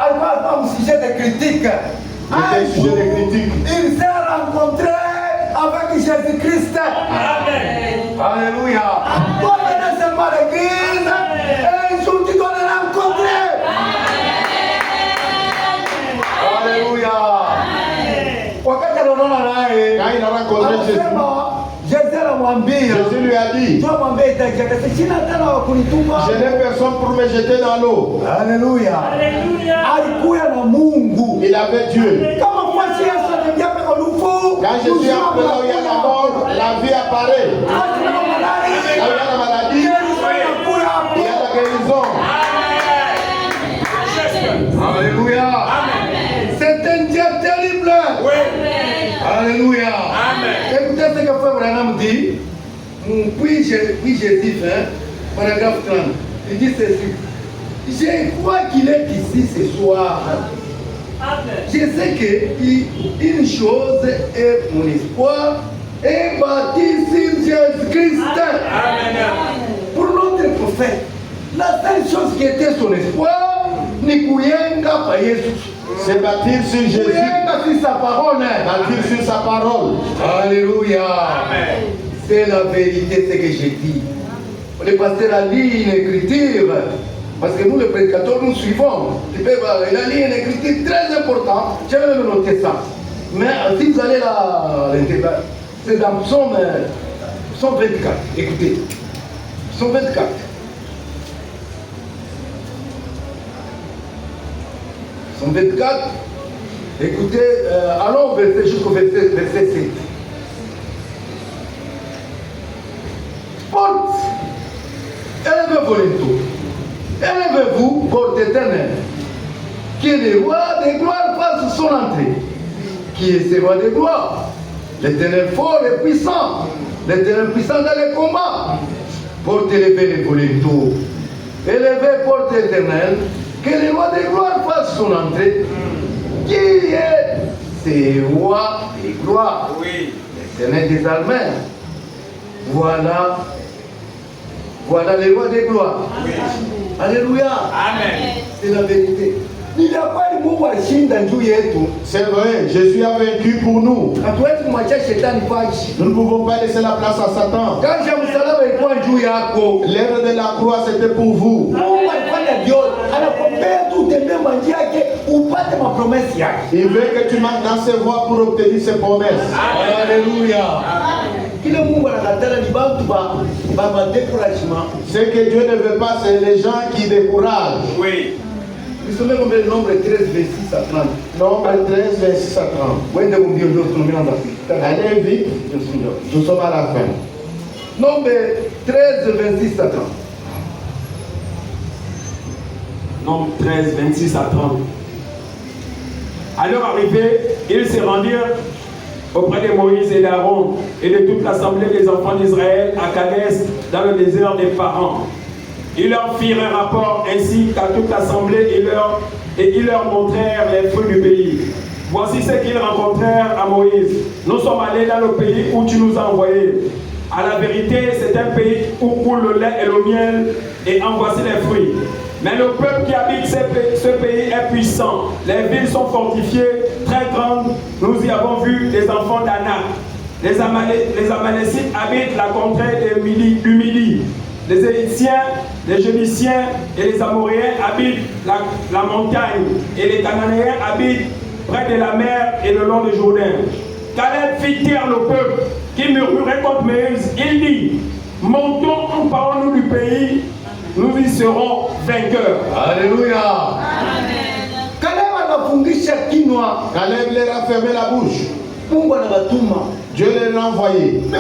Il était sujet de critique. Il s'est rencontré avec Jésus-Christ. Amen. Alléluia. Toi, venez seulement à l'église et un jour tu dois le rencontrer. Alléluia. Quand il a rencontré Jésus, Jésus lui a dit, je n'ai personne pour me jeter dans l'eau. Alléluia. Il avait Dieu. Quand Jésus a appelé là où il y a la mort, la vie apparaît. Là où il y a la maladie, il y a la guérison. Alléluia. C'est un Dieu terrible. Alléluia. Écoutez ce que Frère Branham dit. Puis Jésus, paragraphe 30. Il dit ceci. Je crois qu'il est ici ce soir. Je sais qu'une chose est mon espoir est bâti sur Jésus-Christ. Pour notre prophète, la seule chose qui était son espoir, C'est bâtir sur Jésus. Bâtir sa parole. Bâtir sur sa parole. Alléluia. C'est la vérité, ce que j'ai dit. Le pasteur a lu une écriture. Parce que nous, les prédicateurs, nous suivons. Il a lu une écriture très importante. Je vais me noter ça. Mais si vous allez l'intégrer, c'est dans Psaume 24. Écoutez. Psaume 24. Psaume 24. Écoutez, allons jusqu'au verset 7. Porte, élevez vos linteaux. Élevez-vous, porte éternelle. Qui est le roi de gloire fasse son entrée. Qui est ce roi de gloire? L'éternel fort et puissant. L'éternel puissant dans les combats. Porte élevez vos linteaux. Élevez, porte éternelle. Que le roi de gloire fasse son entrée. Qui est ce roi de gloire? L'éternel des armées. Voilà les rois de gloire. Alléluia. Amen. C'est la vérité. C'est vrai, Jésus a vaincu pour nous. Nous ne pouvons pas laisser la place à Satan. L'œuvre de la croix, c'était pour vous. Il veut que tu marches dans ses voies pour obtenir ses promesses. Alléluia. Ce que Dieu ne veut pas, c'est les gens qui découragent. Oui. Nous sommes le nombre 13, 26 à 30. Nombre 13, 26 à 30. Allez vite, nous sommes à la fin. Nombre 13, 26 à 30. Nombre 13, 26 à 30. À leur arrivée, ils se rendirent auprès de Moïse et d'Aaron et de toute l'assemblée des enfants d'Israël à Kadès dans le désert des Parans. Ils leur firent un rapport ainsi qu'à toute l'assemblée et ils leur montrèrent les fruits du pays. Voici ce qu'ils rencontrèrent à Moïse. Nous sommes allés dans le pays où tu nous as envoyés. À la vérité, c'est un pays où coule le lait et le miel, et en voici les fruits. Mais le peuple qui habite ce pays est puissant. Les villes sont fortifiées, très grandes. Nous y avons vu des enfants d'Anak. Les Amalécites habitent la contrée du Midi. Les Égyptiens, les Jébusiens et les Amoréens habitent la montagne. Et les Cananéens habitent près de la mer et le long du Jourdain. Caleb fit taire le peuple qui murmurait contre Moïse. Il dit, montons, emparons-nous du pays, nous y serons vainqueurs. Alléluia. Caleb leur a fermé la bouche. Dieu les a envoyés. Mais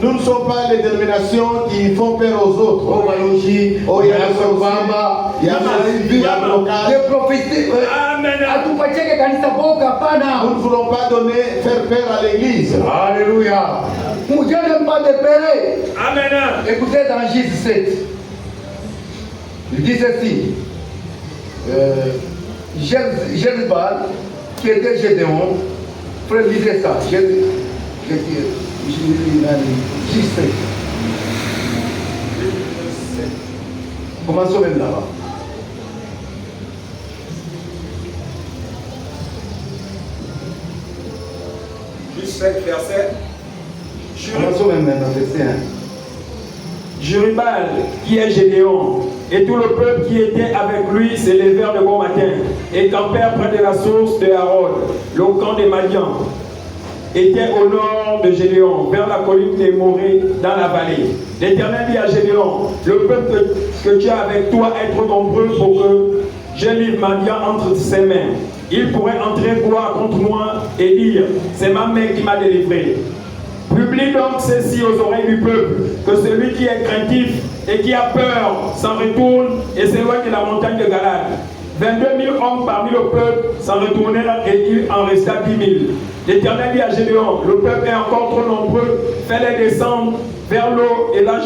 Nous ne sommes pas les dénominations qui font peur aux autres. Oh, il y a le Sovamba, il y a le local. Nous ne voulons pas faire peur à l'église. Alléluia. Mon Dieu n'aime pas dépérer. Amen. Écoutez dans Gis 7. Il dit ceci. Jézabal, qui était Gédéon, frère, lisez ça. Gis 7. Commençons même là-bas. Juste 7 versets. Commençons même maintenant, verset 1. Juribal, qui est Gédéon, et tout le peuple qui était avec lui s'élevèrent de bon matin et campèrent près de la source de Harod, le camp des Madians était au nord de Gédéon, vers la colline des Morées dans la vallée. L'Éternel dit à Gédéon, le peuple que tu as avec toi est trop nombreux pour que je livre Madian entre ses mains. Il pourrait entrer voir contre moi et dire, c'est ma main qui m'a délivré. Publie donc ceci aux oreilles du peuple, que celui qui est craintif et qui a peur s'en retourne et s'éloigne de la montagne de Galade. 22 000 hommes parmi le peuple s'en retournèrent et il en resta 10 000. L'Éternel dit à Gédéon, le peuple est encore trop nombreux, fais-les descendre vers l'eau et là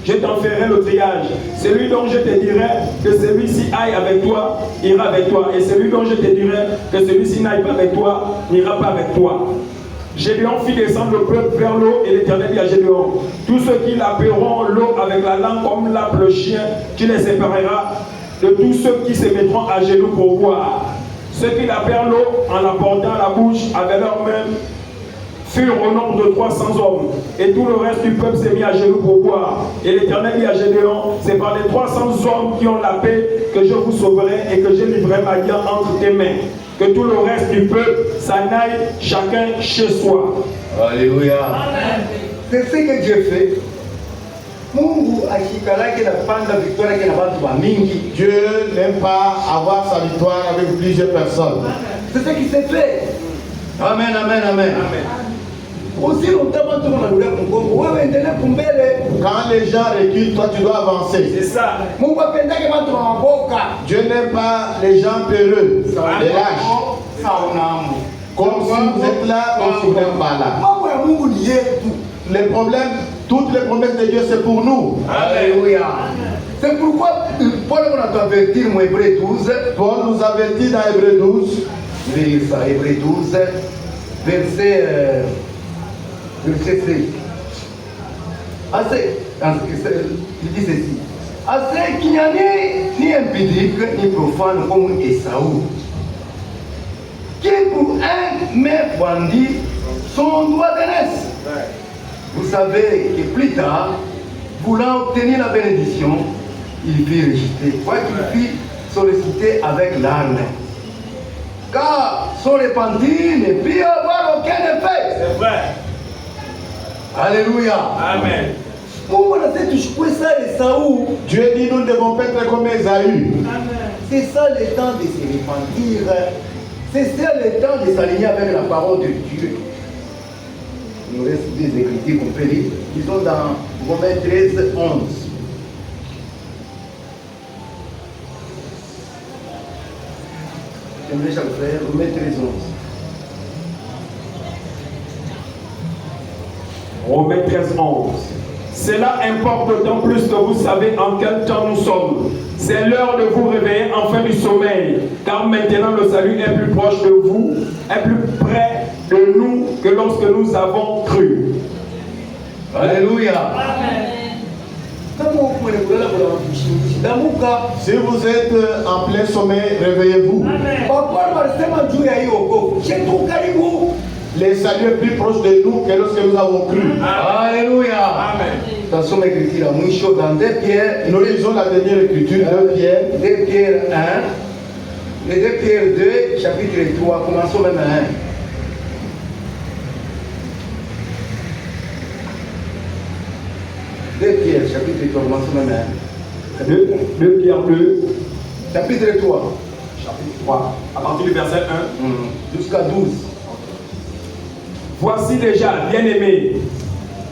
je t'en ferai le triage. Celui dont je te dirai que celui-ci aille avec toi, ira avec toi. Et celui dont je te dirai que celui-ci n'aille pas avec toi, n'ira pas avec toi. Gédéon fit descendre le peuple vers l'eau et l'Éternel dit à Gédéon, tous ceux qui laperont l'eau avec la langue comme lappe le chien, tu les sépareras de tous ceux qui se mettront à genoux pour boire. Ceux qui lapèrent l'eau en la portant à la bouche avec leurs mains furent au nombre de 300 hommes. Et tout le reste du peuple s'est mis à genoux pour boire. Et l'Éternel dit à Gédéon, c'est par les 300 hommes qui ont la paix que je vous sauverai et que je livrerai Madian entre tes mains. Que tout le reste du peuple s'en aille chacun chez soi. Alléluia. C'est ce que Dieu fait. Dieu n'aime pas avoir sa victoire avec plusieurs personnes. C'est ce qui s'est fait. Amen, amen, amen. Aussi longtemps, quand les gens reculent, toi tu dois avancer. C'est ça. Dieu n'aime pas les gens peureux, les lâches. Comme si vous êtes là, comme si vous n'êtes pas là. Les problèmes, toutes les promesses de Dieu, c'est pour nous. Alléluia. C'est pourquoi Paul nous avertit dans Hébreux 12. Paul nous avertit dans Hébreux 12. Je vais lire ça, Hébreux 12, verset 6. Il dit ceci. Assez qu'il n'y a ni impudique, ni profane comme Esaü, qui pour un mec bandit son doigt d'aînesse. Vous savez que plus tard, voulant obtenir la bénédiction, il fut rejeté, quoiqu'il fut sollicité avec l'arme. Car son repentir ne peut avoir aucun effet. C'est vrai. Alléluia. Amen. Dieu dit nous ne devons pas être comme Esaü. C'est ça le temps de se repentir. C'est ça le temps de s'aligner avec la parole de Dieu. Il nous reste des écritures qu'on peut lire. Ils sont dans Romains 13, 11. J'aimerais chaque frère, Romains 13, 11. Romains 13, 11. Cela importe d'autant plus que vous savez en quel temps nous sommes. C'est l'heure de vous réveiller enfin du sommeil, car maintenant le salut est plus proche de vous, est plus près de nous que lorsque nous avons cru. Alléluia. Amen. Si vous êtes en plein sommeil, réveillez-vous. Les saluts est plus proche de nous que lorsque nous avons cru. Alléluia. Amen. Dans son écriture, dans 2 Pierre, Nous lisons la dernière écriture, 2 Pierre. 2 Pierre 1, et 2 Pierre 2, chapitre 3, commençons même à 1. 2 Pierre, chapitre 3, commençons même à 1. 2 Pierre 2, Chapitre 3. chapitre 3, à partir du verset 1. Jusqu'à 12. Voici déjà, bien-aimés,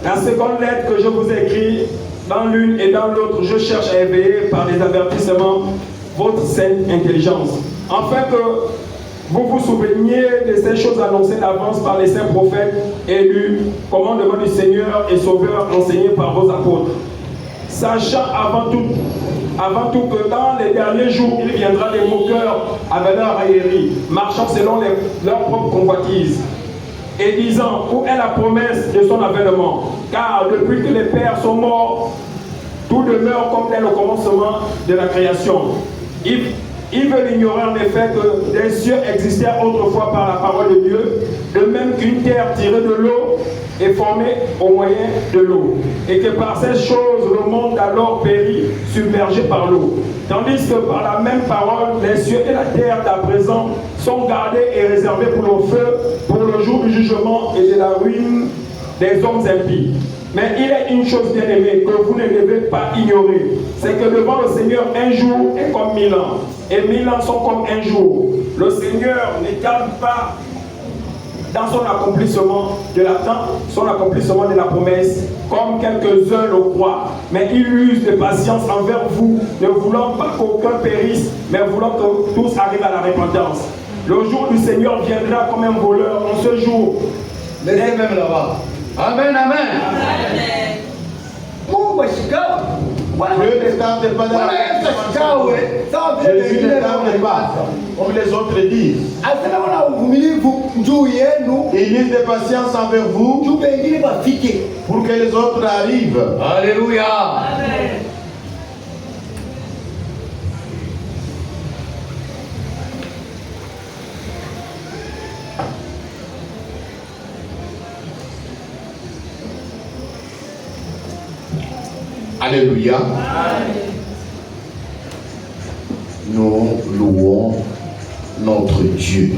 la seconde lettre que je vous écris, dans l'une et dans l'autre, je cherche à éveiller par des avertissements votre sainte intelligence, afin que vous vous souveniez de ces choses annoncées d'avance par les saints prophètes élus, commandement du Seigneur et Sauveur enseignés par vos apôtres. Sachant avant tout que dans les derniers jours, il viendra des moqueurs avec leur raillerie, marchant selon leurs propres convoitises, et disant, où est la promesse de son avènement? Car depuis que les pères sont morts, tout demeure comme dès le commencement de la création. Ils veulent ignorer en effet que des cieux existèrent autrefois par la parole de Dieu, de même qu'une terre tirée de l'eau est formée au moyen de l'eau, et que par ces choses le monde alors périt, submergé par l'eau. Tandis que par la même parole, les cieux et la terre d'à présent sont gardés et réservés pour le feu, pour le jour du jugement et de la ruine des hommes impies. Mais il est une chose bien aimée que vous ne devez pas ignorer, c'est que devant le Seigneur, un jour est comme 1000 ans, et 1000 ans sont comme un jour. Le Seigneur ne tarde pas dans son accomplissement de la promesse, comme quelques-uns le croient, mais il use de patience envers vous, ne voulant pas qu'aucun périsse, mais voulant que tous arrivent à la repentance. Le jour du Seigneur viendra comme un voleur en ce jour. Laissez même là-bas. Amen, amen. Dieu ne tarde pas dans la Jésus ne tarde pas, comme les autres disent. Il use de patience envers vous pour que les autres arrivent. Alléluia. Amen. Alléluia. Amen. Nous louons notre Dieu.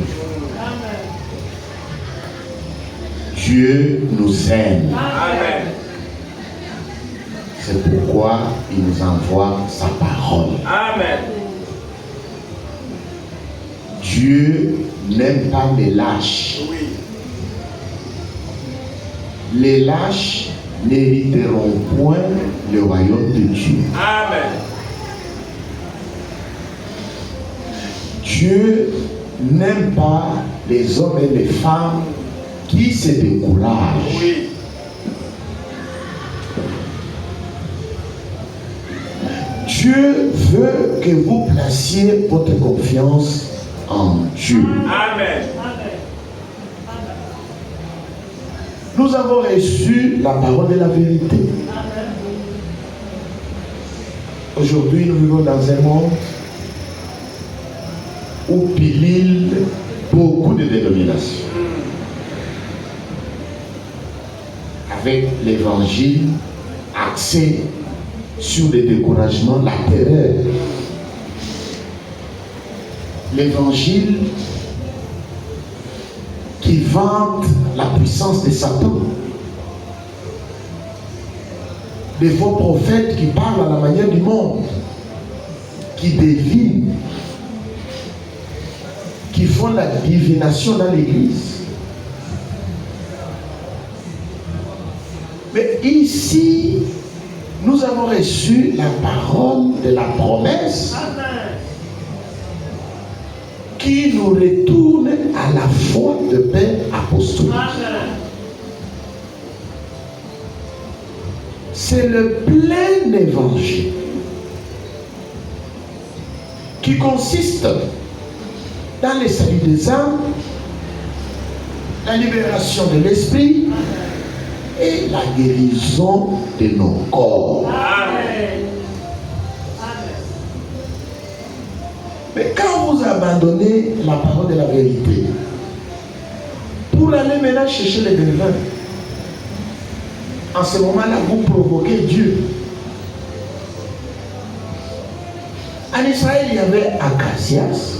Amen. Dieu nous aime. Amen. C'est pourquoi il nous envoie sa parole. Amen. Dieu n'aime pas les lâches. Oui. Les lâches n'hériteront point le royaume de Dieu. Amen. Dieu n'aime pas les hommes et les femmes qui se découragent. Oui. Dieu veut que vous placiez votre confiance en Dieu. Amen. Nous avons reçu la parole de la vérité. Aujourd'hui, nous vivons dans un monde où pilule beaucoup de dénominations. Avec l'évangile axé sur le découragement, la terreur. L'évangile qui vante la puissance de Satan. Des faux prophètes qui parlent à la manière du monde, qui devinent, qui font la divination dans l'église. Mais ici, nous avons reçu la parole de la promesse qui nous retourne à la foi de Père apostolique. C'est le plein évangile qui consiste dans le salut des âmes, la libération de l'esprit et la guérison de nos corps. Amen. Mais quand vous abandonnez la parole de la vérité pour aller maintenant chercher les devins, en ce moment-là, vous provoquez Dieu. En Israël, il y avait Acacias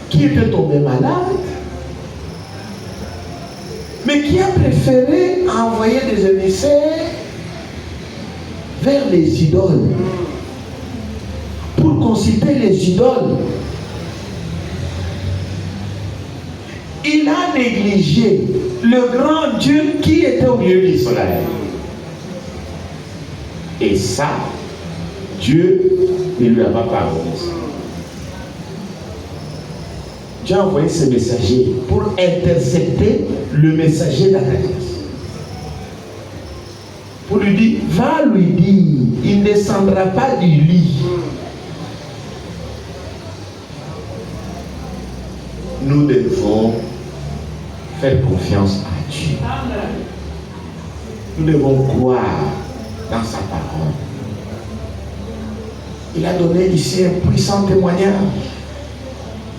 qui était tombé malade, mais qui a préféré envoyer des émissaires vers les idoles pour consulter les idoles. il a négligé le grand Dieu qui était au milieu d'Israël. Et ça, Dieu ne lui a pas pardonné ça. Dieu a envoyé ses messagers pour intercepter le messager d'Ananias. Pour lui dire, va lui dire, il ne descendra pas du lit. Nous devons faire confiance à Dieu. Nous devons croire dans sa parole. Il a donné ici un puissant témoignage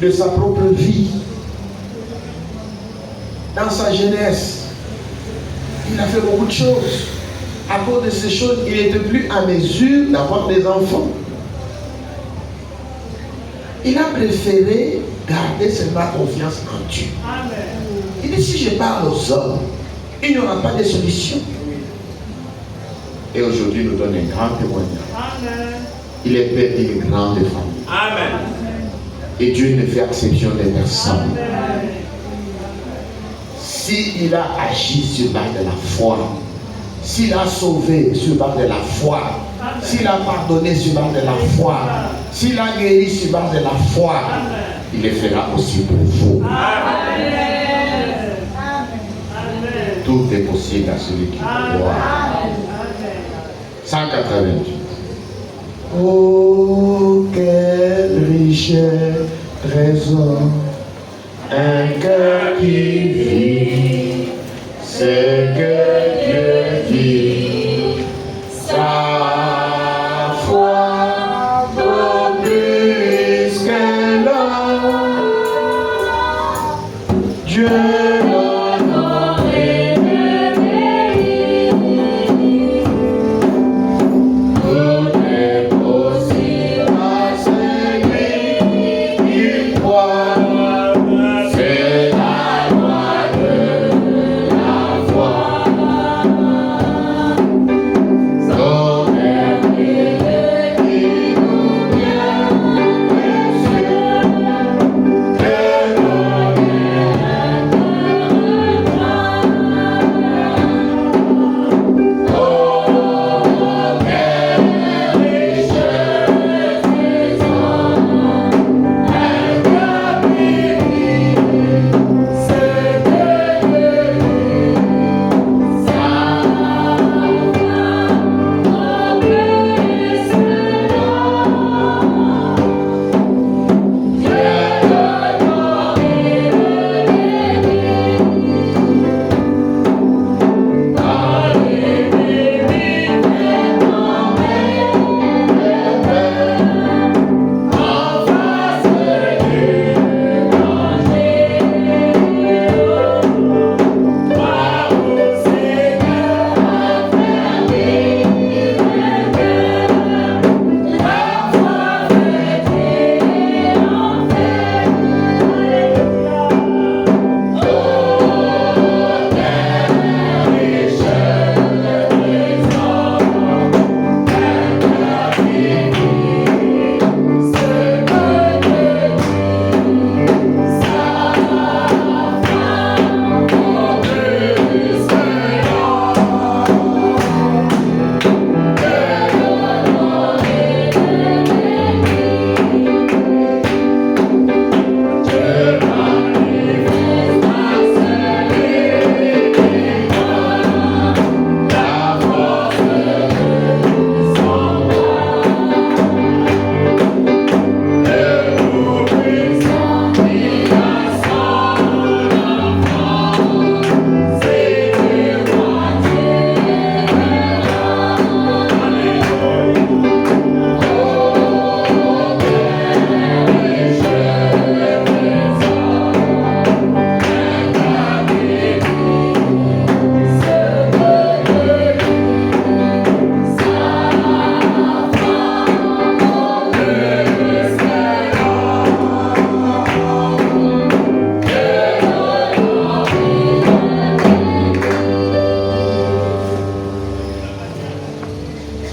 de sa propre vie. Dans sa jeunesse, il a fait beaucoup de choses. À cause de ces choses, il n'était plus à mesure d'avoir des enfants. Il a préféré garder seulement confiance en Dieu. Il dit, si je parle aux hommes, il n'y aura pas de solution. Et aujourd'hui, nous donne un grand témoignage. Il est père d'une grande famille. Amen. Et Dieu ne fait exception de personne. S'il a agi sur base de la foi, s'il a sauvé sur base de la foi, s'il a pardonné sur base de la foi, s'il a guéri sur base de la foi, il le fera aussi pour vous. Tout est possible à celui qui croit. 188. Oh, quelle richesse, trésor, un cœur qui vit, c'est que Dieu dit, sa foi vaut plus que l'or. Dieu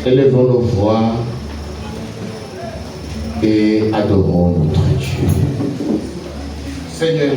Élevons nos voix et adorons notre Dieu. Seigneur,